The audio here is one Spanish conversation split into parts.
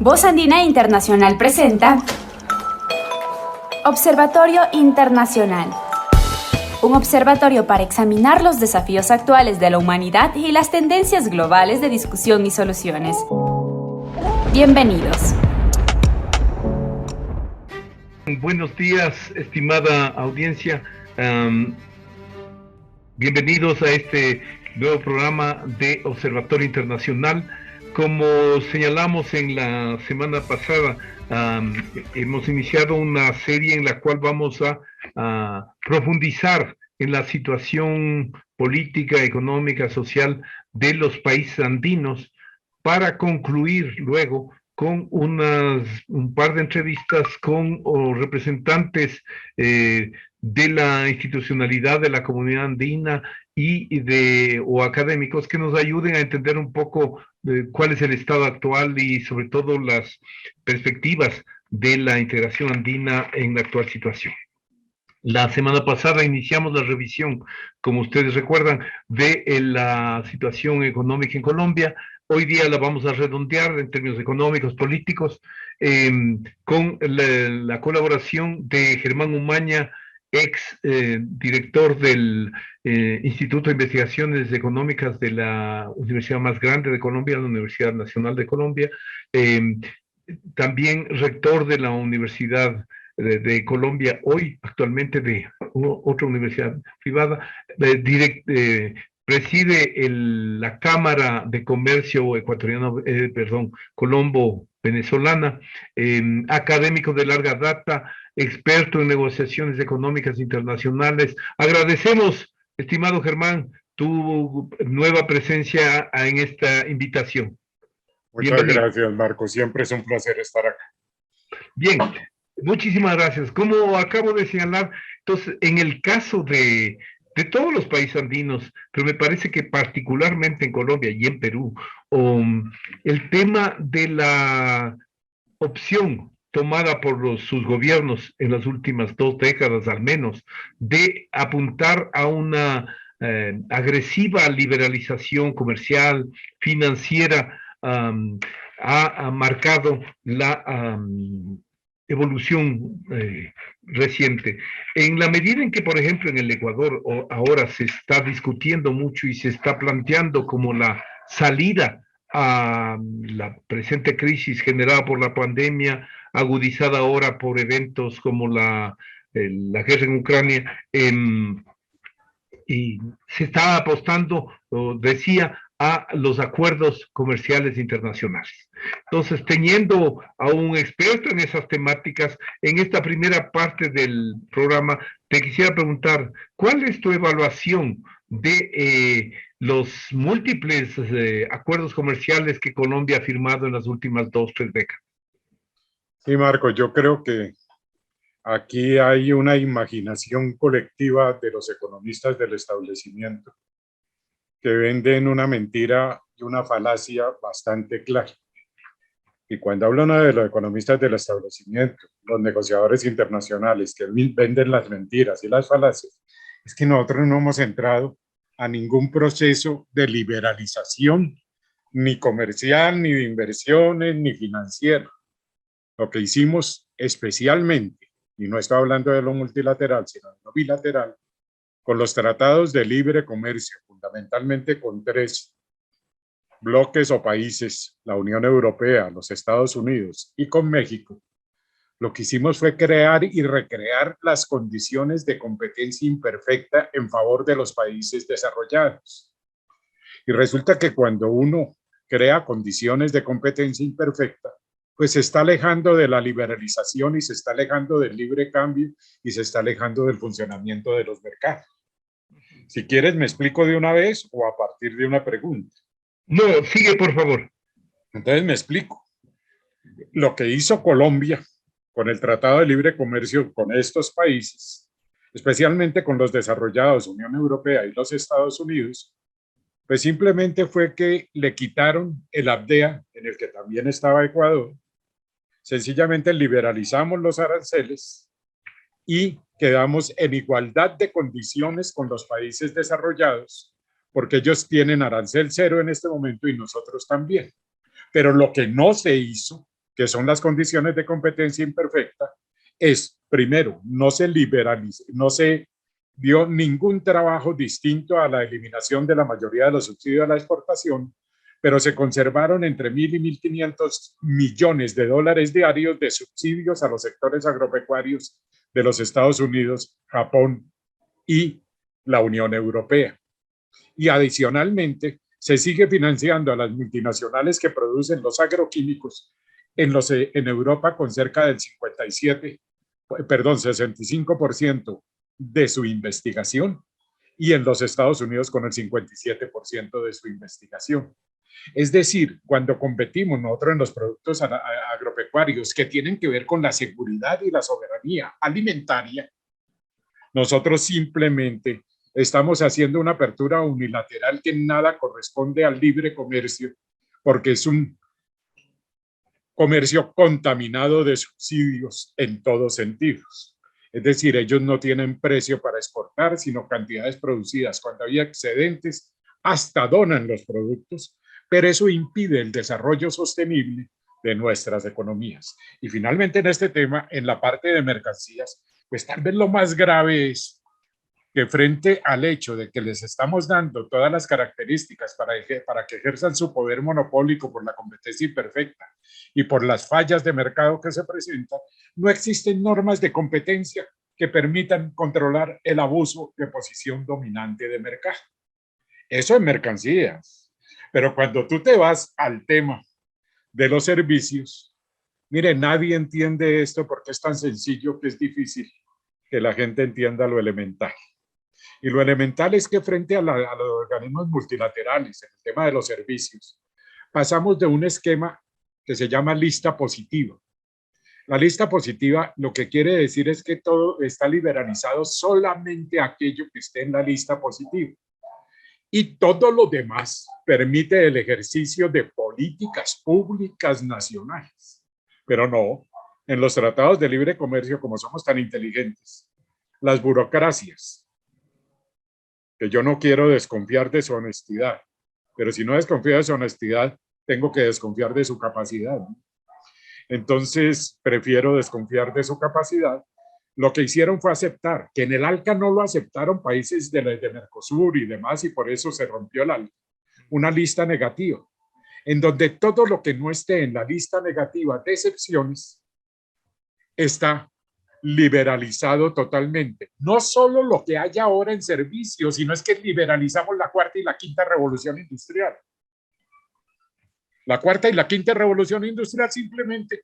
Voz Andina Internacional presenta Observatorio Internacional. Un observatorio para examinar los desafíos actuales de la humanidad y las tendencias globales de discusión y soluciones. Bienvenidos. Buenos días, estimada audiencia. Bienvenidos a este nuevo programa de Observatorio Internacional. Como señalamos en la semana pasada, hemos iniciado una serie en la cual vamos a profundizar en la situación política, económica, social de los países andinos para concluir luego con un par de entrevistas con representantes de la institucionalidad de la comunidad andina o académicos que nos ayuden a entender un poco cuál es el estado actual y sobre todo las perspectivas de la integración andina en la actual situación. La semana pasada iniciamos la revisión, como ustedes recuerdan, de la situación económica en Colombia. Hoy día la vamos a redondear en términos económicos, políticos, con la colaboración de Germán Umaña, ex director del Instituto de Investigaciones Económicas de la universidad más grande de Colombia, la Universidad Nacional de Colombia, también rector de la Universidad de Colombia, hoy actualmente de otra universidad privada, preside la Cámara de Comercio ecuatoriano, colombo-venezolana, académico de larga data, experto en negociaciones económicas internacionales. Agradecemos, estimado Germán, tu nueva presencia en esta invitación. Muchas gracias, Marco. Siempre es un placer estar acá. Bien, muchísimas gracias. Como acabo de señalar, entonces, en el caso de todos los países andinos, pero me parece que particularmente en Colombia y en Perú, el tema de la opción tomada por sus gobiernos en las últimas 2 décadas al menos, de apuntar a una agresiva liberalización comercial, financiera, ha marcado la evolución reciente. En la medida en que, por ejemplo, en el Ecuador ahora se está discutiendo mucho y se está planteando como la salida a la presente crisis generada por la pandemia, agudizada ahora por eventos como la guerra en Ucrania, y se está apostando, decía, a los acuerdos comerciales internacionales. Entonces, teniendo a un experto en esas temáticas, en esta primera parte del programa, te quisiera preguntar, ¿cuál es tu evaluación de los múltiples acuerdos comerciales que Colombia ha firmado en las últimas 2, 3 décadas? Sí, Marco, yo creo que aquí hay una imaginación colectiva de los economistas del establecimiento que venden una mentira y una falacia bastante clara. Y cuando hablan de los economistas del establecimiento, los negociadores internacionales que venden las mentiras y las falacias, es que nosotros no hemos entrado a ningún proceso de liberalización, ni comercial, ni de inversiones, ni financiero. Lo que hicimos especialmente, y no estoy hablando de lo multilateral, sino de lo bilateral, con los tratados de libre comercio, fundamentalmente con 3 bloques o países, la Unión Europea, los Estados Unidos y con México, lo que hicimos fue crear y recrear las condiciones de competencia imperfecta en favor de los países desarrollados. Y resulta que cuando uno crea condiciones de competencia imperfecta, pues se está alejando de la liberalización y se está alejando del libre cambio y se está alejando del funcionamiento de los mercados. Si quieres, me explico de una vez o a partir de una pregunta. No, sigue, por favor. Entonces me explico. Lo que hizo Colombia con el Tratado de Libre Comercio con estos países, especialmente con los desarrollados, Unión Europea y los Estados Unidos, pues simplemente fue que le quitaron el APDEA, en el que también estaba Ecuador. Sencillamente liberalizamos los aranceles y quedamos en igualdad de condiciones con los países desarrollados, porque ellos tienen arancel cero en este momento y nosotros también. Pero lo que no se hizo que son las condiciones de competencia imperfecta, es, primero, no se liberaliza, no se dio ningún trabajo distinto a la eliminación de la mayoría de los subsidios a la exportación, pero se conservaron entre 1.000 y 1.500 millones de dólares diarios de subsidios a los sectores agropecuarios de los Estados Unidos, Japón y la Unión Europea. Y adicionalmente, se sigue financiando a las multinacionales que producen los agroquímicos en Europa con cerca del 65% de su investigación y en los Estados Unidos con el 57% de su investigación. Es decir, cuando competimos nosotros en los productos agropecuarios que tienen que ver con la seguridad y la soberanía alimentaria, nosotros simplemente estamos haciendo una apertura unilateral que nada corresponde al libre comercio, porque es un comercio contaminado de subsidios en todos sentidos. Es decir, ellos no tienen precio para exportar, sino cantidades producidas. Cuando hay excedentes, hasta donan los productos, pero eso impide el desarrollo sostenible de nuestras economías. Y finalmente en este tema, en la parte de mercancías, pues tal vez lo más grave es que frente al hecho de que les estamos dando todas las características para que ejerzan su poder monopólico por la competencia imperfecta y por las fallas de mercado que se presentan, no existen normas de competencia que permitan controlar el abuso de posición dominante de mercado. Eso en mercancías. Pero cuando tú te vas al tema de los servicios, mire, nadie entiende esto porque es tan sencillo que es difícil que la gente entienda lo elemental. Y lo elemental es que frente a los organismos multilaterales, en el tema de los servicios, pasamos de un esquema que se llama lista positiva. La lista positiva lo que quiere decir es que todo está liberalizado, solamente aquello que esté en la lista positiva. Y todo lo demás permite el ejercicio de políticas públicas nacionales. Pero no, en los tratados de libre comercio, como somos tan inteligentes, las burocracias, que yo no quiero desconfiar de su honestidad, pero si no desconfío de su honestidad, tengo que desconfiar de su capacidad. Entonces, prefiero desconfiar de su capacidad. Lo que hicieron fue aceptar, que en el ALCA no lo aceptaron países de Mercosur y demás, y por eso se rompió el ALCA, una lista negativa, en donde todo lo que no esté en la lista negativa de excepciones está liberalizado totalmente. No solo lo que hay ahora en servicios, sino es que liberalizamos la cuarta y la quinta revolución industrial. La cuarta y la quinta revolución industrial, simplemente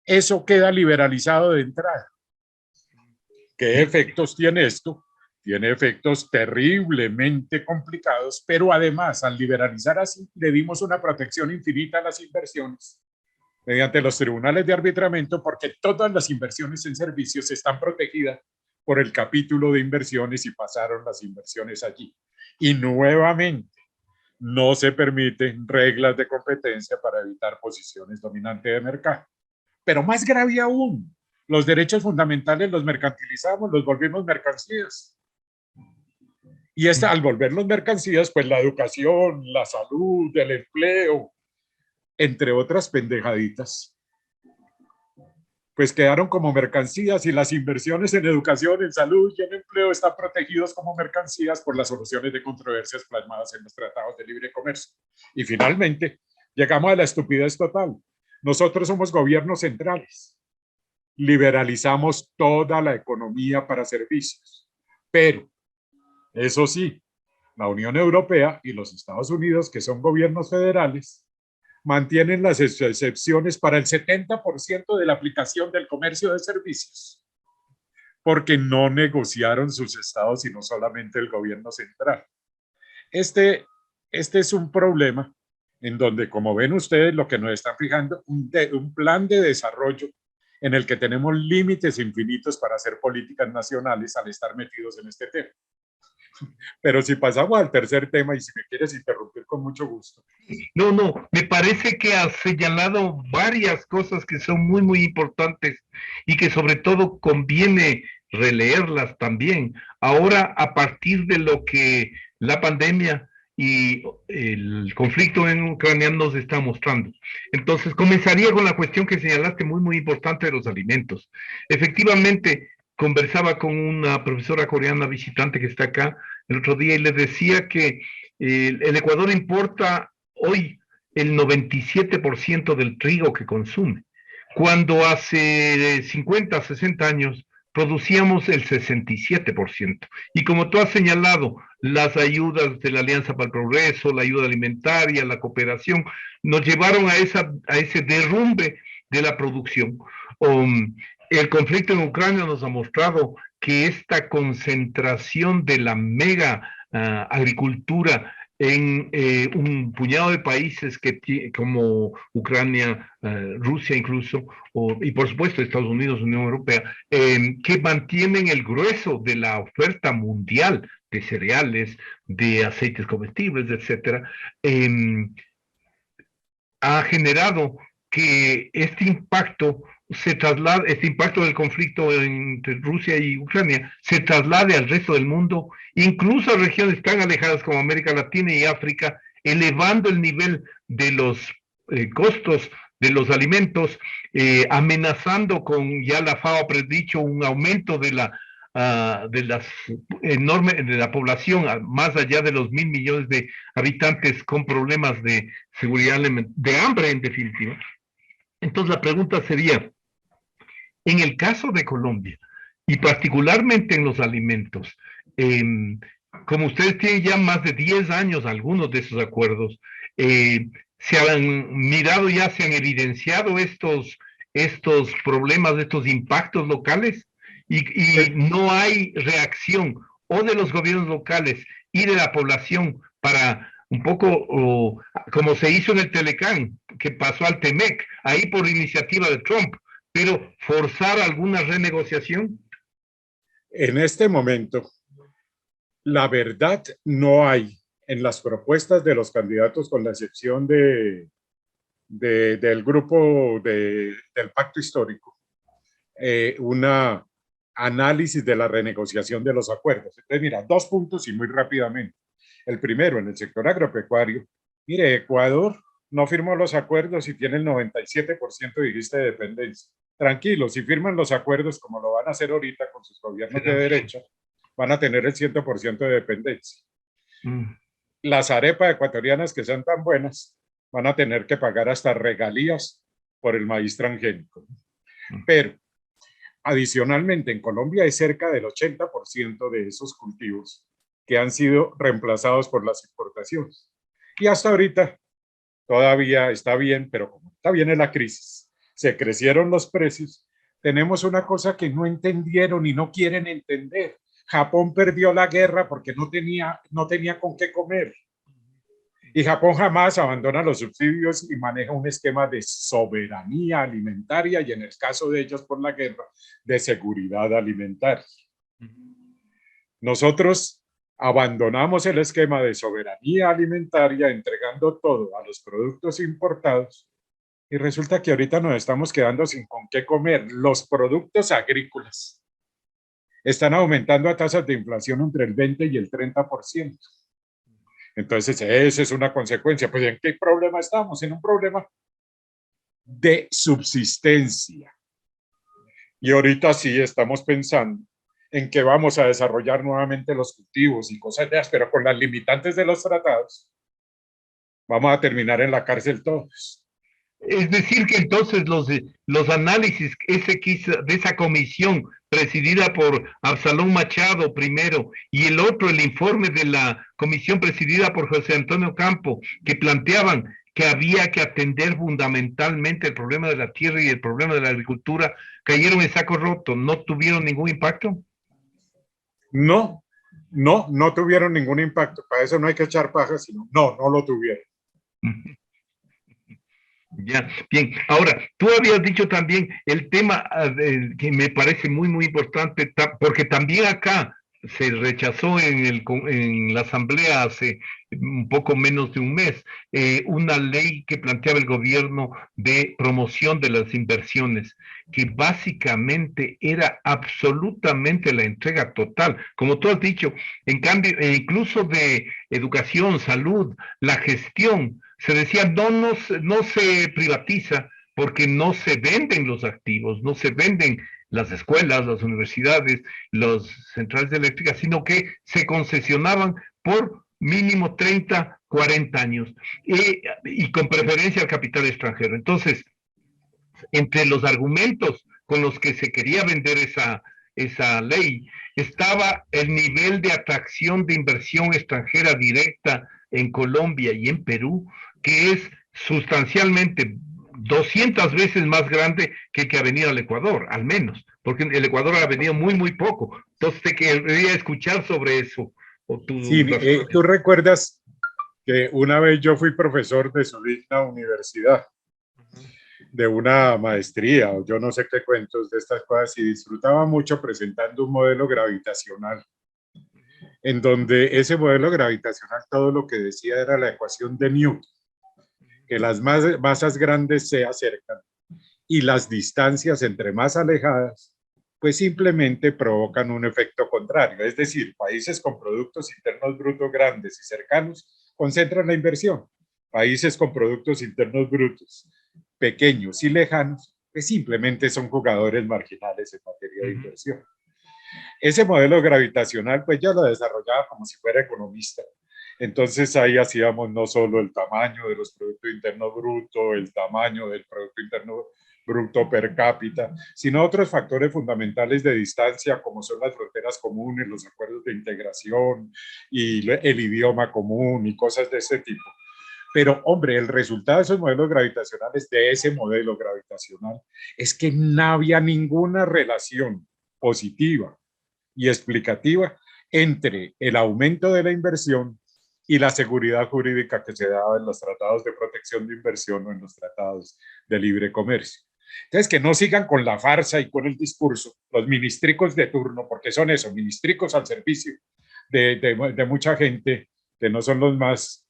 eso queda liberalizado de entrada. ¿Qué efectos tiene esto? Tiene efectos terriblemente complicados, pero además, al liberalizar así, le dimos una protección infinita a las inversiones mediante los tribunales de arbitramiento, porque todas las inversiones en servicios están protegidas por el capítulo de inversiones y pasaron las inversiones allí. Y nuevamente, no se permiten reglas de competencia para evitar posiciones dominantes de mercado. Pero más grave aún, los derechos fundamentales los mercantilizamos, los volvimos mercancías. Y al volverlos mercancías, pues la educación, la salud, el empleo, entre otras pendejaditas, pues quedaron como mercancías, y las inversiones en educación, en salud y en empleo están protegidos como mercancías por las soluciones de controversias plasmadas en los tratados de libre comercio. Y finalmente, llegamos a la estupidez total. Nosotros somos gobiernos centrales. Liberalizamos toda la economía para servicios. Pero, eso sí, la Unión Europea y los Estados Unidos, que son gobiernos federales, mantienen las excepciones para el 70% de la aplicación del comercio de servicios, porque no negociaron sus estados, sino solamente el gobierno central. Este es un problema en donde, como ven ustedes, lo que nos están fijando, un plan de desarrollo en el que tenemos límites infinitos para hacer políticas nacionales al estar metidos en este tema. Pero si pasamos al tercer tema, y si me quieres interrumpir, con mucho gusto. No, me parece que has señalado varias cosas que son muy, muy importantes y que sobre todo conviene releerlas también. Ahora, a partir de lo que la pandemia y el conflicto en Ucrania nos está mostrando. Entonces, comenzaría con la cuestión que señalaste muy importante de los alimentos. Efectivamente, conversaba con una profesora coreana visitante que está acá el otro día y le decía que el Ecuador importa hoy el 97% del trigo que consume, cuando hace 50, 60 años producíamos el 67%. Y como tú has señalado, las ayudas de la Alianza para el Progreso, la ayuda alimentaria, la cooperación, nos llevaron a ese derrumbe de la producción. El conflicto en Ucrania nos ha mostrado que esta concentración de la mega agricultura en un puñado de países como Ucrania, Rusia incluso, y por supuesto Estados Unidos, Unión Europea, que mantienen el grueso de la oferta mundial de cereales, de aceites comestibles, etcétera, ha generado que este impacto este impacto del conflicto entre Rusia y Ucrania se traslade al resto del mundo, incluso a regiones tan alejadas como América Latina y África, elevando el nivel de los costos de los alimentos, amenazando con, ya la FAO ha predicho, un aumento de la población, más allá de los 1.000 millones de habitantes con problemas de seguridad, de hambre en definitiva. Entonces la pregunta sería, en el caso de Colombia, y particularmente en los alimentos, como ustedes tienen ya más de 10 años algunos de esos acuerdos, se han mirado ya, se han evidenciado estos problemas, estos impactos locales, y no hay reacción o de los gobiernos locales y de la población para un poco como se hizo en el Telecán, que pasó al Temec, ahí por iniciativa de Trump, pero forzar alguna renegociación. En este momento, la verdad no hay en las propuestas de los candidatos, con la excepción del grupo del Pacto Histórico, una análisis de la renegociación de los acuerdos. Entonces, mira, 2 puntos y muy rápidamente. El primero, en el sector agropecuario, mire, Ecuador no firmó los acuerdos y tiene el 97% de lista de dependencia. Tranquilos, si firman los acuerdos, como lo van a hacer ahorita con sus gobiernos de derecha, van a tener el 100% de dependencia. Las arepas ecuatorianas que sean tan buenas van a tener que pagar hasta regalías por el maíz transgénico. Pero adicionalmente, en Colombia hay cerca del 80% de esos cultivos que han sido reemplazados por las importaciones. Y hasta ahorita todavía está bien, pero como está bien en la crisis, se crecieron los precios. Tenemos una cosa que no entendieron y no quieren entender. Japón perdió la guerra porque no tenía con qué comer. Y Japón jamás abandona los subsidios y maneja un esquema de soberanía alimentaria y, en el caso de ellos por la guerra, de seguridad alimentaria. Nosotros abandonamos el esquema de soberanía alimentaria entregando todo a los productos importados y resulta que ahorita nos estamos quedando sin con qué comer. Los productos agrícolas están aumentando a tasas de inflación entre el 20 y el 30%. Entonces, esa es una consecuencia. Pues, ¿en qué problema estamos? En un problema de subsistencia. Y ahorita sí estamos pensando en que vamos a desarrollar nuevamente los cultivos y cosas de esas, pero con las limitantes de los tratados, vamos a terminar en la cárcel todos. Es decir, que entonces los análisis de esa comisión presidida por Absalón Machado primero y el otro, el informe de la comisión presidida por José Antonio Campo, que planteaban que había que atender fundamentalmente el problema de la tierra y el problema de la agricultura, cayeron en saco roto, ¿no tuvieron ningún impacto? No tuvieron ningún impacto. Para eso no hay que echar pajas, sino no lo tuvieron. Ya, bien. Ahora, tú habías dicho también el tema que me parece muy importante, porque también acá se rechazó en la Asamblea hace un poco menos de un mes una ley que planteaba el gobierno de promoción de las inversiones, que básicamente era absolutamente la entrega total, como tú has dicho, en cambio, incluso de educación, salud, la gestión, se decía no se privatiza porque no se venden los activos, no se venden las escuelas, las universidades, las centrales eléctricas, sino que se concesionaban por mínimo 30, 40 años y con preferencia al capital extranjero. Entonces, entre los argumentos con los que se quería vender esa ley estaba el nivel de atracción de inversión extranjera directa en Colombia y en Perú, que es sustancialmente 200 veces más grande que ha venido al Ecuador, al menos, porque el Ecuador ha venido muy, muy poco. Entonces te quería escuchar sobre eso. O Sí, tú recuerdas que una vez yo fui profesor de su digna universidad, de una maestría, o yo no sé qué cuentos de estas cosas, y disfrutaba mucho presentando un modelo gravitacional, en donde ese modelo gravitacional todo lo que decía era la ecuación de Newton, que las masas grandes se acercan y las distancias entre más alejadas, pues simplemente provocan un efecto contrario. Es decir, países con productos internos brutos grandes y cercanos concentran la inversión. Países con productos internos brutos pequeños y lejanos, pues simplemente son jugadores marginales en materia de inversión. Ese modelo gravitacional, pues yo lo desarrollaba como si fuera economista. Entonces ahí hacíamos no solo el tamaño de los productos internos brutos, el tamaño del Producto Interno Bruto per cápita, sino otros factores fundamentales de distancia, como son las fronteras comunes, los acuerdos de integración y el idioma común y cosas de ese tipo. Pero, hombre, el resultado de esos modelos gravitacionales, de ese modelo gravitacional, es que no había ninguna relación positiva y explicativa entre el aumento de la inversión y la seguridad jurídica que se daba en los tratados de protección de inversión o en los tratados de libre comercio. Entonces, que no sigan con la farsa y con el discurso, los ministricos de turno, porque son eso, ministricos al servicio de mucha gente que no son los más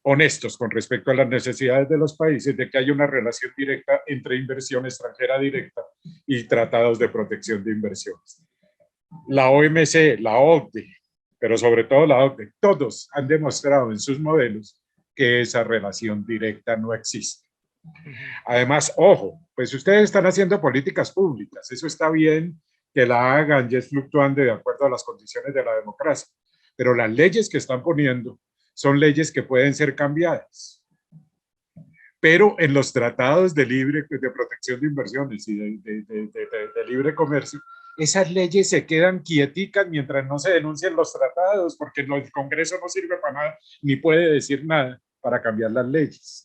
honestos con respecto a las necesidades de los países, de que haya una relación directa entre inversión extranjera directa y tratados de protección de inversiones. La OMC, la OCDE, pero sobre todo la OCDE, todos han demostrado en sus modelos que esa relación directa no existe. Además, ojo, pues ustedes están haciendo políticas públicas, eso está bien que la hagan y es fluctuante de acuerdo a las condiciones de la democracia, pero las leyes que están poniendo son leyes que pueden ser cambiadas. Pero en los tratados de protección de inversiones y de libre comercio, esas leyes se quedan quieticas mientras no se denuncien los tratados, porque el Congreso no sirve para nada, ni puede decir nada para cambiar las leyes.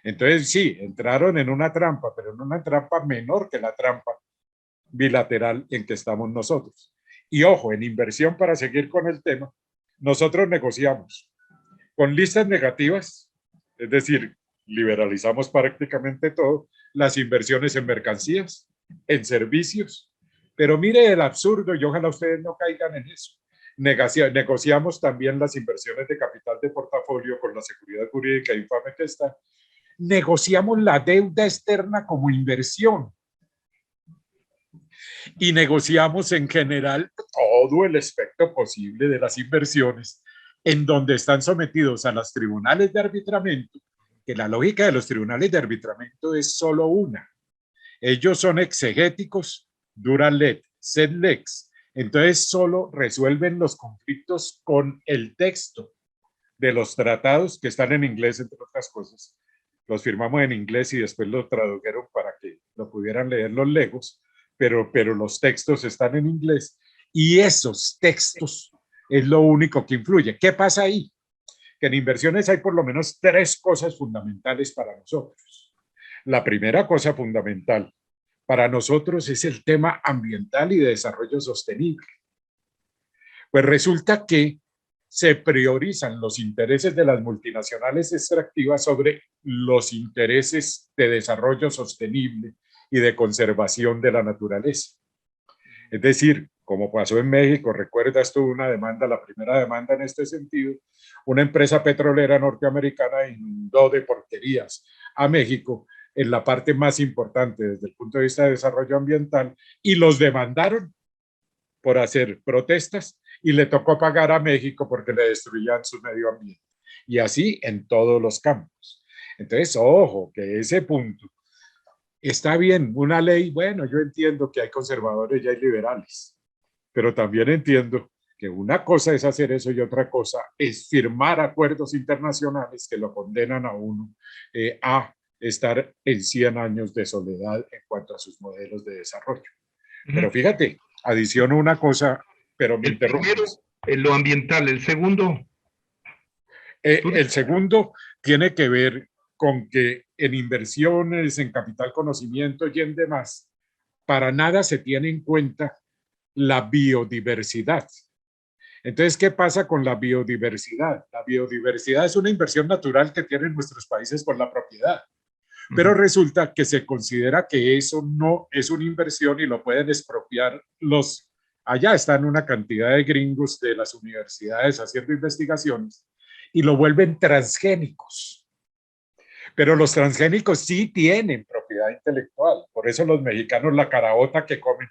Entonces, sí, entraron en una trampa, pero en una trampa menor que la trampa bilateral en que estamos nosotros. Y ojo, en inversión, para seguir con el tema, nosotros negociamos con listas negativas, es decir, liberalizamos prácticamente todo, las inversiones en mercancías, en servicios, pero mire el absurdo, y ojalá ustedes no caigan en eso. Negociamos también las inversiones de capital de portafolio con la seguridad jurídica infame que está. Negociamos la deuda externa como inversión. Y negociamos en general todo el espectro posible de las inversiones en donde están sometidos a los tribunales de arbitramiento, que la lógica de los tribunales de arbitramiento es solo una. Ellos son exegéticos, dura let, sed lex. Entonces solo resuelven los conflictos con el texto de los tratados que están en inglés, entre otras cosas. Los firmamos en inglés y después lo tradujeron para que lo pudieran leer los legos, pero los textos están en inglés y esos textos es lo único que influye. ¿Qué pasa ahí? Que en inversiones hay por lo menos 3 cosas fundamentales para nosotros. La primera cosa fundamental para nosotros es el tema ambiental y de desarrollo sostenible. Pues resulta que se priorizan los intereses de las multinacionales extractivas sobre los intereses de desarrollo sostenible y de conservación de la naturaleza. Es decir, como pasó en México, recuerdas tú una demanda, la primera demanda en este sentido, una empresa petrolera norteamericana inundó de porquerías a México en la parte más importante desde el punto de vista de desarrollo ambiental y los demandaron por hacer protestas y le tocó pagar a México porque le destruían su medio ambiente. Y así en todos los campos. Entonces, ojo, que ese punto está bien, una ley, bueno, yo entiendo que hay conservadores y hay liberales, pero también entiendo que una cosa es hacer eso y otra cosa es firmar acuerdos internacionales que lo condenan a uno a estar en 100 años de soledad en cuanto a sus modelos de desarrollo. Pero fíjate, adiciono una cosa, pero me El primero, interrumpes. lo ambiental. El segundo. El segundo tiene que ver con que en inversiones, en capital conocimiento y en demás, para nada se tiene en cuenta la biodiversidad. Entonces, ¿qué pasa con la biodiversidad? La biodiversidad es una inversión natural que tienen nuestros países con la propiedad, pero resulta que se considera que eso no es una inversión y lo pueden expropiar los... Allá están una cantidad de gringos de las universidades haciendo investigaciones y lo vuelven transgénicos. Pero los transgénicos sí tienen propiedad intelectual. Por eso los mexicanos la caraota que comen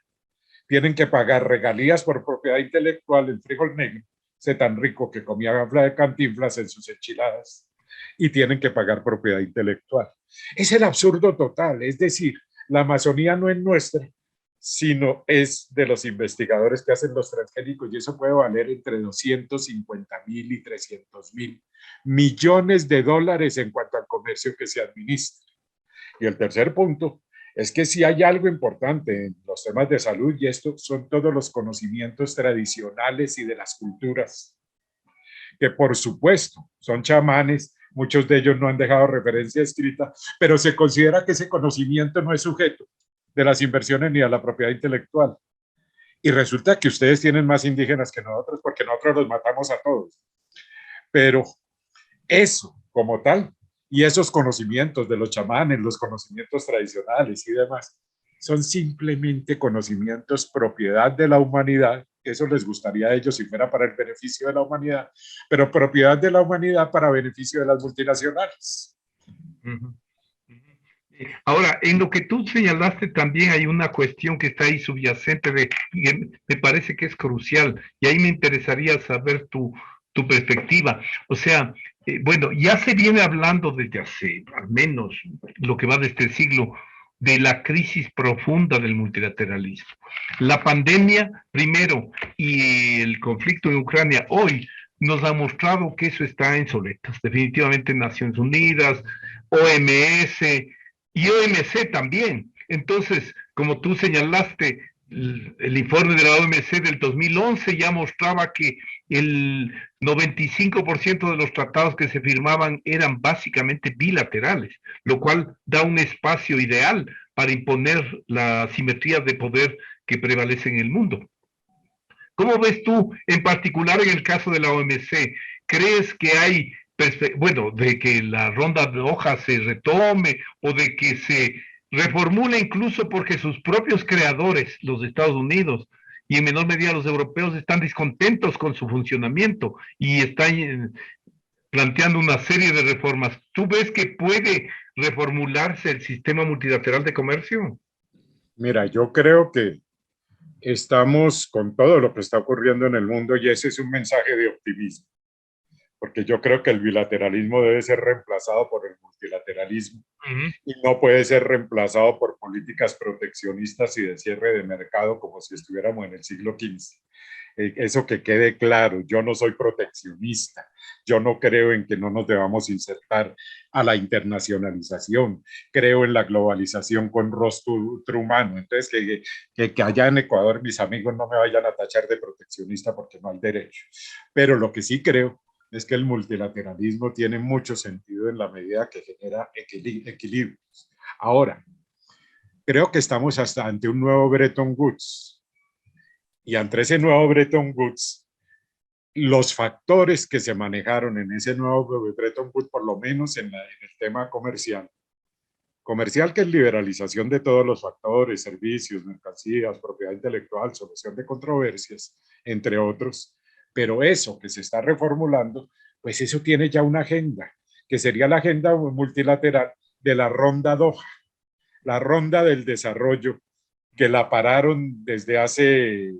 tienen que pagar regalías por propiedad intelectual. El frijol negro, ese tan rico que comía Gafla de Cantinflas en sus enchiladas, y tienen que pagar propiedad intelectual. Es el absurdo total. Es decir, la Amazonía no es nuestra, sino es de los investigadores que hacen los transgénicos, y eso puede valer entre 250.000 y 300.000 millones de dólares en cuanto al comercio que se administra. Y el tercer punto es que si hay algo importante en los temas de salud, y esto son todos los conocimientos tradicionales y de las culturas, que por supuesto son chamanes, muchos de ellos no han dejado referencia escrita, pero se considera que ese conocimiento no es sujeto de las inversiones ni a la propiedad intelectual. Y resulta que ustedes tienen más indígenas que nosotros porque nosotros los matamos a todos. Pero eso como tal, y esos conocimientos de los chamanes, los conocimientos tradicionales y demás, son simplemente conocimientos propiedad de la humanidad. Eso les gustaría a ellos si fuera para el beneficio de la humanidad, pero propiedad de la humanidad para beneficio de las multinacionales. Ahora, en lo que tú señalaste también hay una cuestión que está ahí subyacente, que me parece que es crucial, y ahí me interesaría saber tu perspectiva. O sea, bueno, ya se viene hablando desde hace al menos lo que va de este siglo de la crisis profunda del multilateralismo. La pandemia, primero, y el conflicto en Ucrania hoy nos ha mostrado que eso está en soletas. Definitivamente Naciones Unidas, OMS y OMC también. Entonces, como tú señalaste, el informe de la OMC del 2011 ya mostraba que el 95% de los tratados que se firmaban eran básicamente bilaterales, lo cual da un espacio ideal para imponer la simetría de poder que prevalece en el mundo. ¿Cómo ves tú, en particular en el caso de la OMC? ¿Crees que hay, bueno, de que la ronda de hojas se retome o de que se reformule incluso porque sus propios creadores, los Estados Unidos y en menor medida los europeos, están descontentos con su funcionamiento y están planteando una serie de reformas? ¿Tú ves que puede reformularse el sistema multilateral de comercio? Mira, yo creo que estamos con todo lo que está ocurriendo en el mundo y ese es un mensaje de optimismo, porque yo creo que el bilateralismo debe ser reemplazado por el multilateralismo y no puede ser reemplazado por políticas proteccionistas y de cierre de mercado como si estuviéramos en el siglo XV. Eso que quede claro, yo no soy proteccionista, yo no creo en que no nos debamos insertar a la internacionalización, creo en la globalización con rostro humano. Entonces, que allá en Ecuador mis amigos no me vayan a tachar de proteccionista porque no hay derecho. Pero lo que sí creo es que el multilateralismo tiene mucho sentido en la medida que genera equilibrios. Ahora, creo que estamos hasta ante un nuevo Bretton Woods. Y ante ese nuevo Bretton Woods, los factores que se manejaron en ese nuevo Bretton Woods, por lo menos en el tema comercial, Comercial, que es liberalización de todos los factores, servicios, mercancías, propiedad intelectual, solución de controversias, entre otros. Pero eso que se está reformulando, pues eso tiene ya una agenda, que sería la agenda multilateral de la Ronda Doha, la Ronda del Desarrollo, que la pararon desde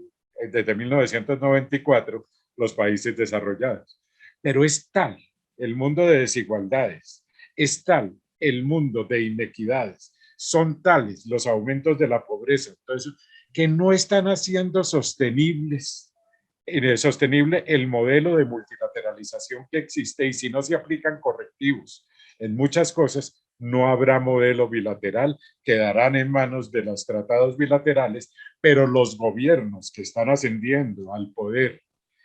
1994 los países desarrollados. Pero es tal el mundo de desigualdades, es tal el mundo de inequidades, son tales los aumentos de la pobreza, entonces, que no están haciendo sostenible el modelo de multilateralización que existe, y si no se aplican correctivos en muchas cosas, no habrá modelo bilateral, quedarán en manos de los tratados bilaterales, pero los gobiernos que están ascendiendo al poder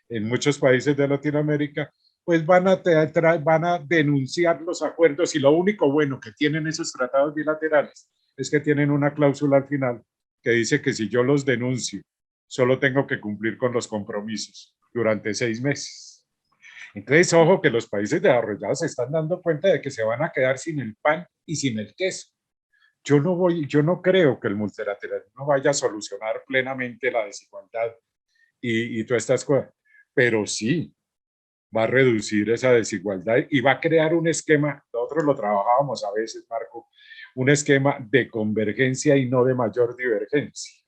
en muchos países de Latinoamérica, pues van a denunciar los acuerdos, y lo único bueno que tienen esos tratados bilaterales es que tienen una cláusula al final que dice que si yo los denuncio, solo tengo que cumplir con los compromisos durante 6 meses. Entonces, ojo, que los países desarrollados se están dando cuenta de que se van a quedar sin el pan y sin el queso. Yo no creo que el multilateralismo vaya a solucionar plenamente la desigualdad y todas estas cosas, pero sí va a reducir esa desigualdad y va a crear un esquema. Nosotros lo trabajábamos a veces, Marco, un esquema de convergencia y no de mayor divergencia.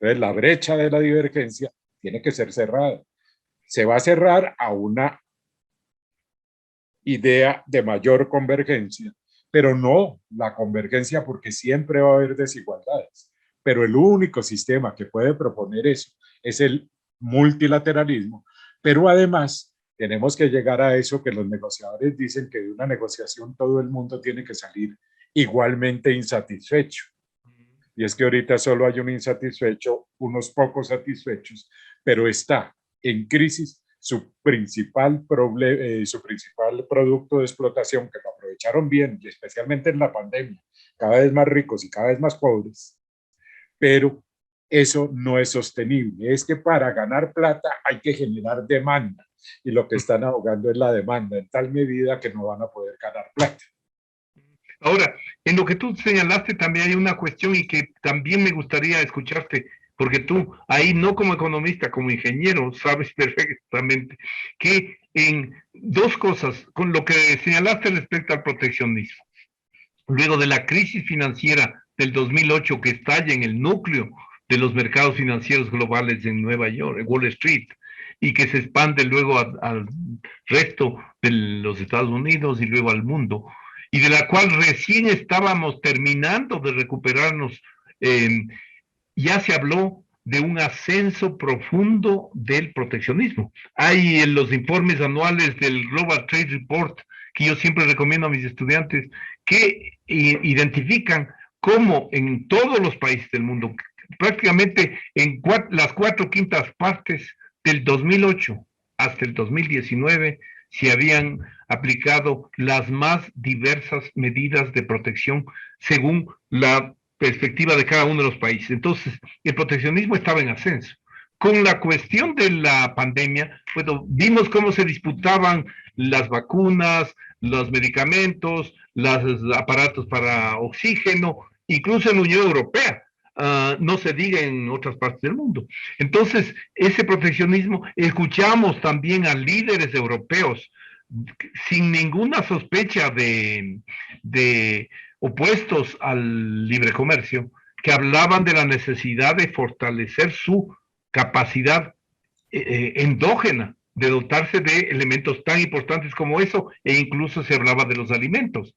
Entonces, la brecha de la divergencia tiene que ser cerrada. Se va a cerrar a una idea de mayor convergencia, pero no la convergencia, porque siempre va a haber desigualdades. Pero el único sistema que puede proponer eso es el multilateralismo. Pero además tenemos que llegar a eso que los negociadores dicen, que de una negociación todo el mundo tiene que salir igualmente insatisfecho. Y es que ahorita solo hay un insatisfecho, unos pocos satisfechos, pero está en crisis su principal producto de explotación, que lo aprovecharon bien, y especialmente en la pandemia, cada vez más ricos y cada vez más pobres, pero eso no es sostenible. Es que para ganar plata hay que generar demanda, y lo que están ahogando es la demanda, en tal medida que no van a poder ganar plata. Ahora, en lo que tú señalaste también hay una cuestión y que también me gustaría escucharte, porque tú ahí no como economista, como ingeniero, sabes perfectamente que en dos cosas, con lo que señalaste respecto al proteccionismo, luego de la crisis financiera del 2008 que estalla en el núcleo de los mercados financieros globales en Nueva York, en Wall Street, y que se expande luego al resto de los Estados Unidos y luego al mundo, y de la cual recién estábamos terminando de recuperarnos, eh, ya se habló de un ascenso profundo del proteccionismo. Hay en los informes anuales del Global Trade Report, que yo siempre recomiendo a mis estudiantes, que identifican cómo en todos los países del mundo, prácticamente en las 4/5 partes del 2008 hasta el 2019, se habían aplicado las más diversas medidas de protección según la perspectiva de cada uno de los países. Entonces, el proteccionismo estaba en ascenso. Con la cuestión de la pandemia, bueno, vimos cómo se disputaban las vacunas, los medicamentos, los aparatos para oxígeno, incluso en la Unión Europea. No se diga en otras partes del mundo. Entonces, ese proteccionismo, escuchamos también a líderes europeos sin ninguna sospecha de opuestos al libre comercio, que hablaban de la necesidad de fortalecer su capacidad endógena, de dotarse de elementos tan importantes como eso, e incluso se hablaba de los alimentos.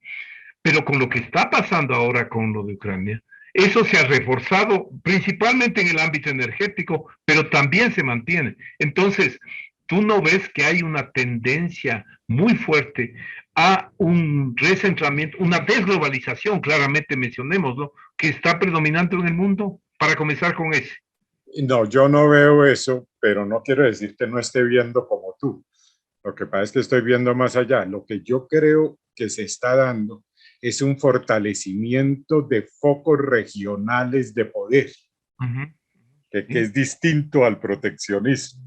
Pero con lo que está pasando ahora con lo de Ucrania, eso se ha reforzado principalmente en el ámbito energético, pero también se mantiene. Entonces, tú no ves que hay una tendencia muy fuerte a un recentramiento, una desglobalización, claramente mencionémoslo, que está predominante en el mundo, para comenzar con ese. No, yo no veo eso, pero no quiero decir que no esté viendo como tú. Lo que pasa es que estoy viendo más allá. Lo que yo creo que se está dando es un fortalecimiento de focos regionales de poder, que es distinto al proteccionismo.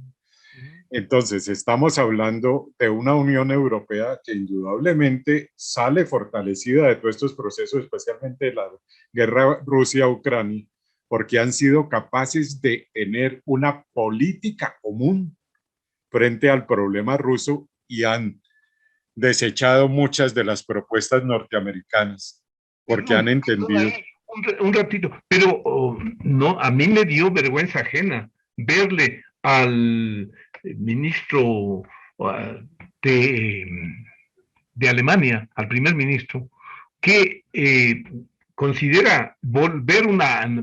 Entonces, estamos hablando de una Unión Europea que indudablemente sale fortalecida de todos estos procesos, especialmente de la guerra Rusia-Ucrania, porque han sido capaces de tener una política común frente al problema ruso y han desechado muchas de las propuestas norteamericanas porque han entendido. Un ratito, pero no, a mí me dio vergüenza ajena verle al ministro de, de Alemania, al primer ministro, que considera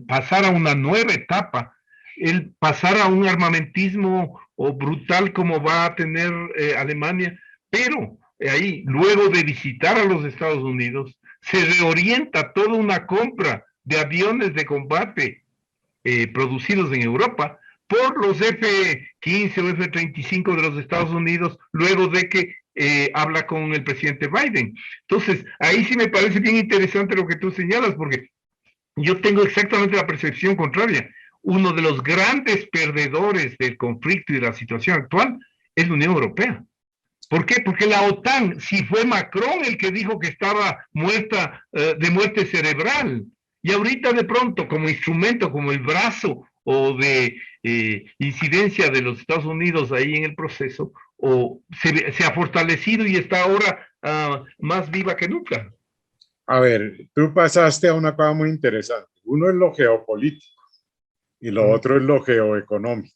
pasar a una nueva etapa, el pasar a un armamentismo brutal como va a tener Alemania, pero ahí, luego de visitar a los Estados Unidos, se reorienta toda una compra de aviones de combate producidos en Europa por los F-15 o F-35 de los Estados Unidos, luego de que habla con el presidente Biden. Entonces, ahí sí me parece bien interesante lo que tú señalas, porque yo tengo exactamente la percepción contraria. Uno de los grandes perdedores del conflicto y de la situación actual es la Unión Europea. ¿Por qué? Porque la OTAN, si fue Macron el que dijo que estaba muerta de muerte cerebral, y ahorita de pronto como instrumento, como el brazo o de incidencia de los Estados Unidos ahí en el proceso, se ha fortalecido y está ahora más viva que nunca. A ver, tú pasaste a una cosa muy interesante. Uno es lo geopolítico y lo otro es lo geoeconómico.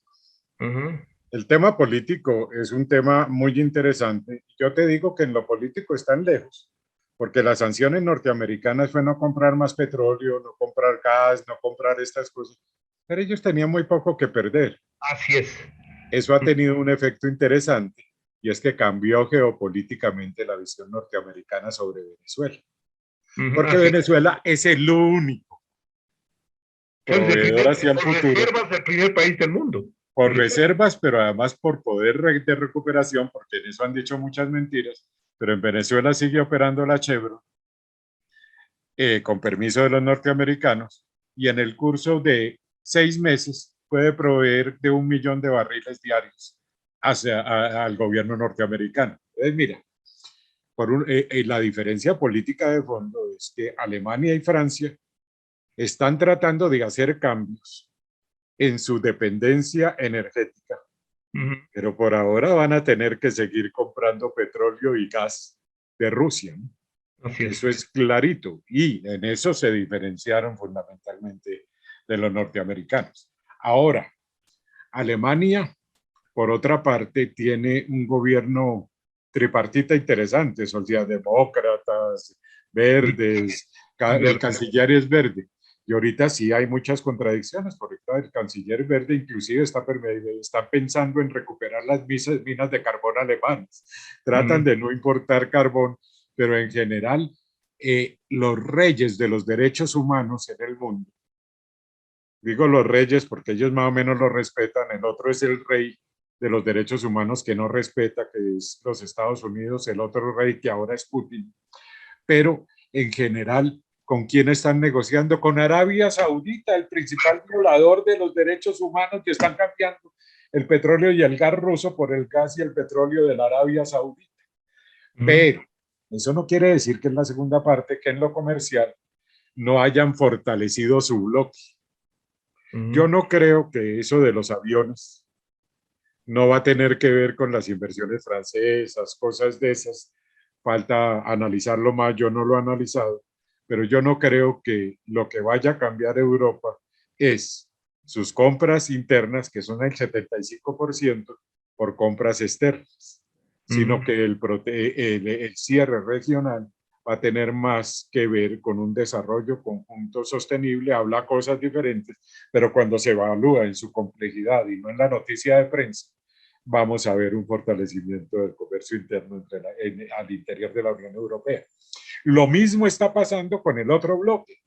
El tema político es un tema muy interesante. Yo te digo que en lo político están lejos, porque las sanciones norteamericanas fue no comprar más petróleo, no comprar gas, no comprar estas cosas, pero ellos tenían muy poco que perder. Así es. Eso ha tenido un efecto interesante y es que cambió geopolíticamente la visión norteamericana sobre Venezuela. Porque Venezuela es el único proveedor hacia el futuro. Por reservas del primer país del mundo. Por reservas, pero además por poder de recuperación, porque en eso han dicho muchas mentiras, pero en Venezuela sigue operando la Chevron con permiso de los norteamericanos y en el curso de 6 meses puede proveer de 1 millón de barriles diarios al gobierno norteamericano. Entonces, mira, la diferencia política de fondo es que Alemania y Francia están tratando de hacer cambios en su dependencia energética, pero por ahora van a tener que seguir comprando petróleo y gas de Rusia, ¿no? Eso es clarito, y en eso se diferenciaron fundamentalmente de los norteamericanos. Ahora, Alemania, por otra parte, tiene un gobierno tripartita interesante, socialdemócratas, verdes, el canciller es verde. Y ahorita sí hay muchas contradicciones, porque el canciller verde inclusive está pensando en recuperar las minas de carbón alemanas. Tratan de no importar carbón, pero en general los reyes de los derechos humanos en el mundo, digo los reyes porque ellos más o menos lo respetan, el otro es el rey de los derechos humanos que no respeta, que es los Estados Unidos, el otro rey que ahora es Putin, pero en general, ¿con quién están negociando? Con Arabia Saudita, el principal violador de los derechos humanos, que están cambiando el petróleo y el gas ruso por el gas y el petróleo de la Arabia Saudita. Pero eso no quiere decir que en la segunda parte, que en lo comercial, no hayan fortalecido su bloque. Yo no creo que eso de los aviones no va a tener que ver con las inversiones francesas, cosas de esas. Falta analizarlo más, yo no lo he analizado, pero yo no creo que lo que vaya a cambiar Europa es sus compras internas, que son el 75%, por compras externas, sino que el cierre regional va a tener más que ver con un desarrollo conjunto sostenible, habla cosas diferentes, pero cuando se evalúa en su complejidad y no en la noticia de prensa, vamos a ver un fortalecimiento del comercio interno al interior de la Unión Europea. Lo mismo está pasando con el otro bloque.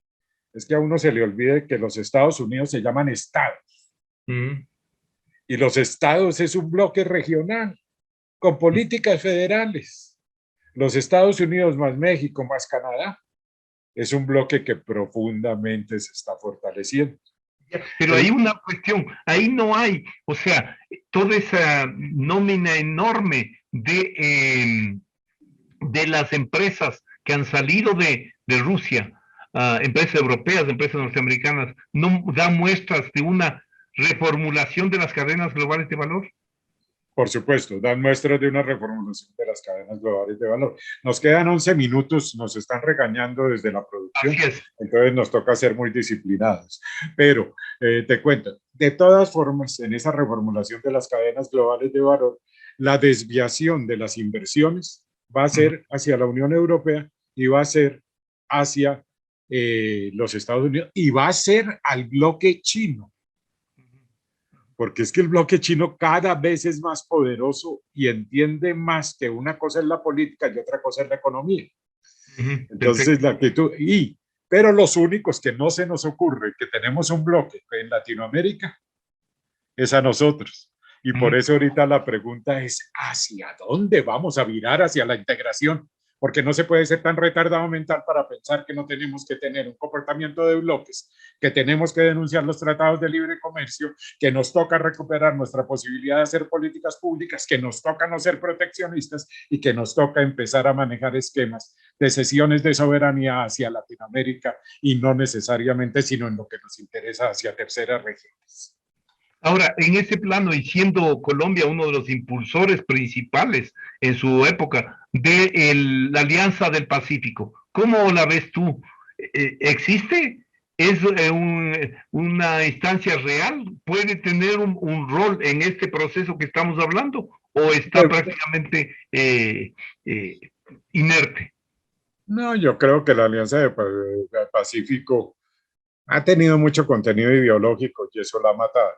Es que a uno se le olvide que los Estados Unidos se llaman estados. Y los estados es un bloque regional con políticas federales. Los Estados Unidos más México más Canadá es un bloque que profundamente se está fortaleciendo. Pero hay una cuestión, ahí no hay, o sea, toda esa nómina enorme de las empresas que han salido de Rusia, empresas europeas, empresas norteamericanas, no da muestras de una reformulación de las cadenas globales de valor. Por supuesto, dan muestras de una reformulación de las cadenas globales de valor. Nos quedan 11 minutos, nos están regañando desde la producción, entonces nos toca ser muy disciplinados. Pero te cuento, de todas formas, en esa reformulación de las cadenas globales de valor, la desviación de las inversiones va a ser hacia la Unión Europea y va a ser hacia los Estados Unidos y va a ser al bloque chino. Porque es que el bloque chino cada vez es más poderoso y entiende más que una cosa es la política y otra cosa es la economía. Entonces, la actitud, pero los únicos que no se nos ocurre que tenemos un bloque en Latinoamérica es a nosotros. Y por eso ahorita la pregunta es, ¿hacia dónde vamos a virar hacia la integración? Porque no se puede ser tan retardado mental para pensar que no tenemos que tener un comportamiento de bloques, que tenemos que denunciar los tratados de libre comercio, que nos toca recuperar nuestra posibilidad de hacer políticas públicas, que nos toca no ser proteccionistas y que nos toca empezar a manejar esquemas de cesiones de soberanía hacia Latinoamérica y no necesariamente, sino en lo que nos interesa hacia terceras regiones. Ahora, en ese plano, y siendo Colombia uno de los impulsores principales en su época de la Alianza del Pacífico, ¿cómo la ves tú? ¿Existe? ¿Es una instancia real? ¿Puede tener un rol en este proceso que estamos hablando? ¿O está prácticamente inerte? No, yo creo que la Alianza del Pacífico ha tenido mucho contenido ideológico y eso la ha matado.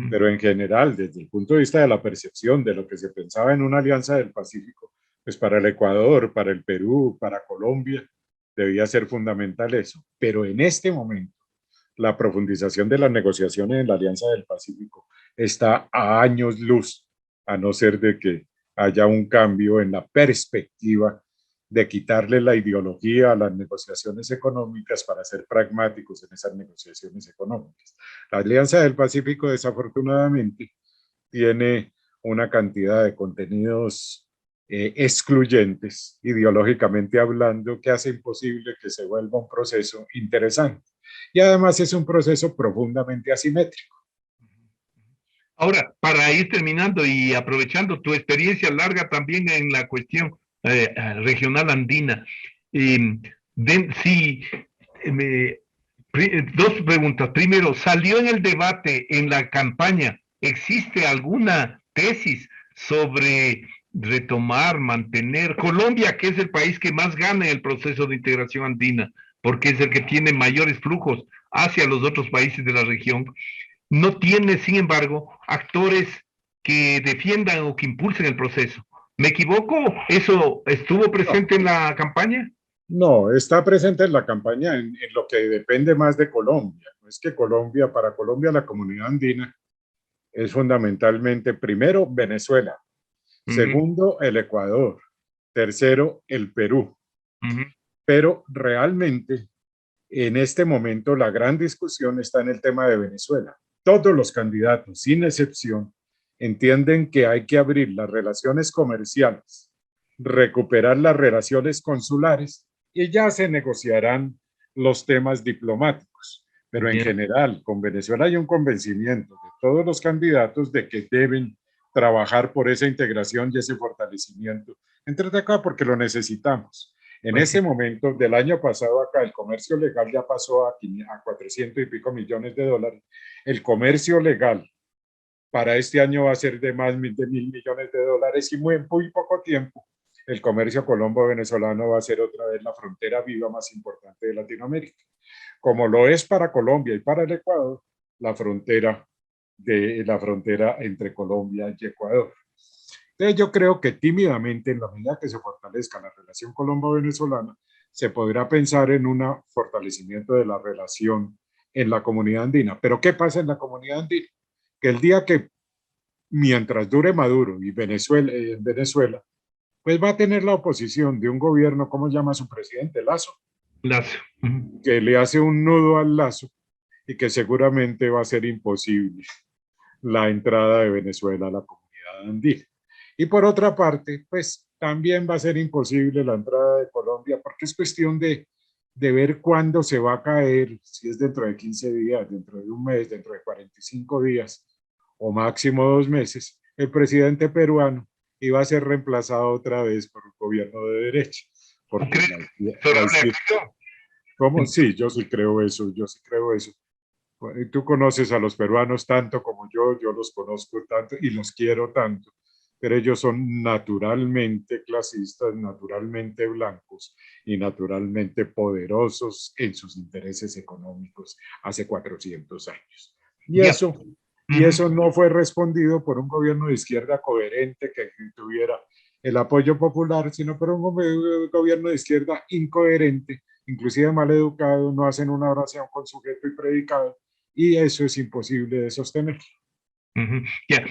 Pero en general, desde el punto de vista de la percepción de lo que se pensaba en una alianza del Pacífico, pues para el Ecuador, para el Perú, para Colombia, debía ser fundamental eso. Pero en este momento, la profundización de las negociaciones en la Alianza del Pacífico está a años luz, a no ser de que haya un cambio en la perspectiva de quitarle la ideología a las negociaciones económicas para ser pragmáticos en esas negociaciones económicas. La Alianza del Pacífico, desafortunadamente, tiene una cantidad de contenidos excluyentes, ideológicamente hablando, que hace imposible que se vuelva un proceso interesante. Y además es un proceso profundamente asimétrico. Ahora, para ir terminando y aprovechando tu experiencia larga también en la cuestión regional andina. Dos preguntas. Primero, ¿salió en el debate, en la campaña, existe alguna tesis sobre retomar, mantener Colombia, que es el país que más gana en el proceso de integración andina, porque es el que tiene mayores flujos hacia los otros países de la región? No tiene, sin embargo, actores que defiendan o que impulsen el proceso. ¿Me equivoco? ¿Eso estuvo presente en la campaña? No, está presente en la campaña en lo que depende más de Colombia. No es que Colombia, para Colombia la comunidad andina es fundamentalmente, primero, Venezuela, segundo, el Ecuador, tercero, el Perú. Pero realmente, en este momento, la gran discusión está en el tema de Venezuela. Todos los candidatos, sin excepción, entienden que hay que abrir las relaciones comerciales, recuperar las relaciones consulares y ya se negociarán los temas diplomáticos. Pero en general, con Venezuela hay un convencimiento de todos los candidatos de que deben trabajar por esa integración y ese fortalecimiento entre acá porque lo necesitamos. En ese momento del año pasado acá, el comercio legal ya pasó a 400 y pico millones de dólares. El comercio legal para este año va a ser de más de 1.000 millones de dólares y muy poco tiempo el comercio colombo-venezolano va a ser otra vez la frontera viva más importante de Latinoamérica. Como lo es para Colombia y para el Ecuador, la frontera entre Colombia y Ecuador. Entonces yo creo que tímidamente, en la medida que se fortalezca la relación colombo-venezolana, se podrá pensar en un fortalecimiento de la relación en la comunidad andina. Pero ¿qué pasa en la comunidad andina? Que el día que, mientras dure Maduro y Venezuela, pues va a tener la oposición de un gobierno, ¿cómo llama su presidente? Lazo. Lazo. Que le hace un nudo al Lazo y que seguramente va a ser imposible la entrada de Venezuela a la comunidad andina. Y por otra parte, pues también va a ser imposible la entrada de Colombia, porque es cuestión de ver cuándo se va a caer, si es dentro de 15 días, dentro de un mes, dentro de 45 días o máximo 2 meses, el presidente peruano iba a ser reemplazado otra vez por un gobierno de derecha. Porque ¿cómo? Sí, yo sí creo eso, yo sí creo eso. Tú conoces a los peruanos tanto como yo los conozco tanto y los quiero tanto, pero ellos son naturalmente clasistas, naturalmente blancos y naturalmente poderosos en sus intereses económicos hace 400 años. Y eso no fue respondido por un gobierno de izquierda coherente que tuviera el apoyo popular, sino por un gobierno de izquierda incoherente, inclusive mal educado, no hacen una oración con sujeto y predicado, y eso es imposible de sostener.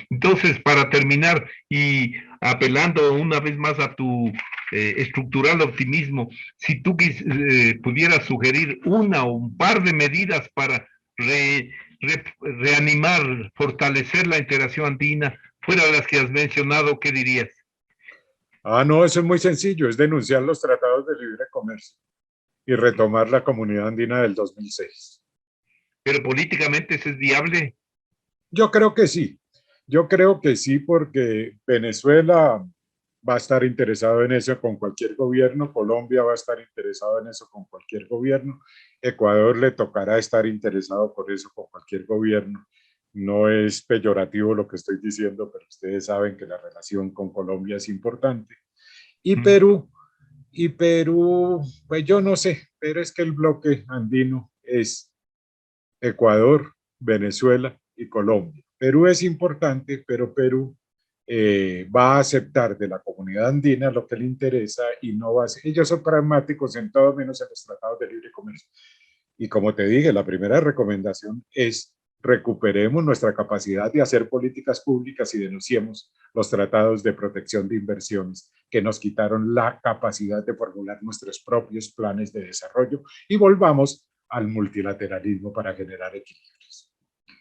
Entonces, para terminar y apelando una vez más a tu estructural optimismo, si tú pudieras sugerir una o un par de medidas para reanimar, fortalecer la integración andina, fuera de las que has mencionado, ¿qué dirías? No, eso es muy sencillo, es denunciar los tratados de libre comercio y retomar la Comunidad Andina del 2006. ¿Pero políticamente eso es viable? Yo creo que sí, porque Venezuela va a estar interesado en eso con cualquier gobierno, Colombia va a estar interesado en eso con cualquier gobierno, Ecuador le tocará estar interesado por eso con cualquier gobierno. No es peyorativo lo que estoy diciendo, pero ustedes saben que la relación con Colombia es importante. Y Perú, pues yo no sé, pero es que el bloque andino es Ecuador, Venezuela y Colombia. Perú es importante, pero Perú va a aceptar de la comunidad andina lo que le interesa y no va a ser. Ellos son pragmáticos en todo menos en los tratados de libre comercio. Y como te dije, la primera recomendación es recuperemos nuestra capacidad de hacer políticas públicas y denunciemos los tratados de protección de inversiones que nos quitaron la capacidad de formular nuestros propios planes de desarrollo y volvamos al multilateralismo para generar equilibrios.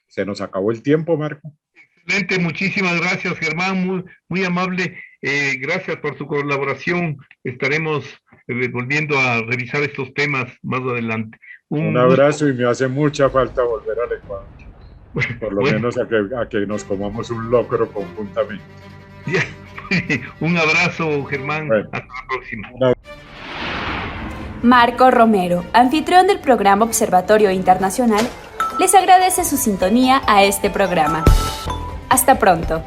Se nos acabó el tiempo, Marco. Excelente, muchísimas gracias, Germán, muy, muy amable. Gracias por su colaboración. Estaremos volviendo a revisar estos temas más adelante. Un abrazo y me hace mucha falta volver al Ecuador. Por lo menos a que nos comamos un locro conjuntamente. Un abrazo, Germán. Bueno, hasta la próxima. Marco Romero, anfitrión del programa Observatorio Internacional, les agradece su sintonía a este programa. Hasta pronto.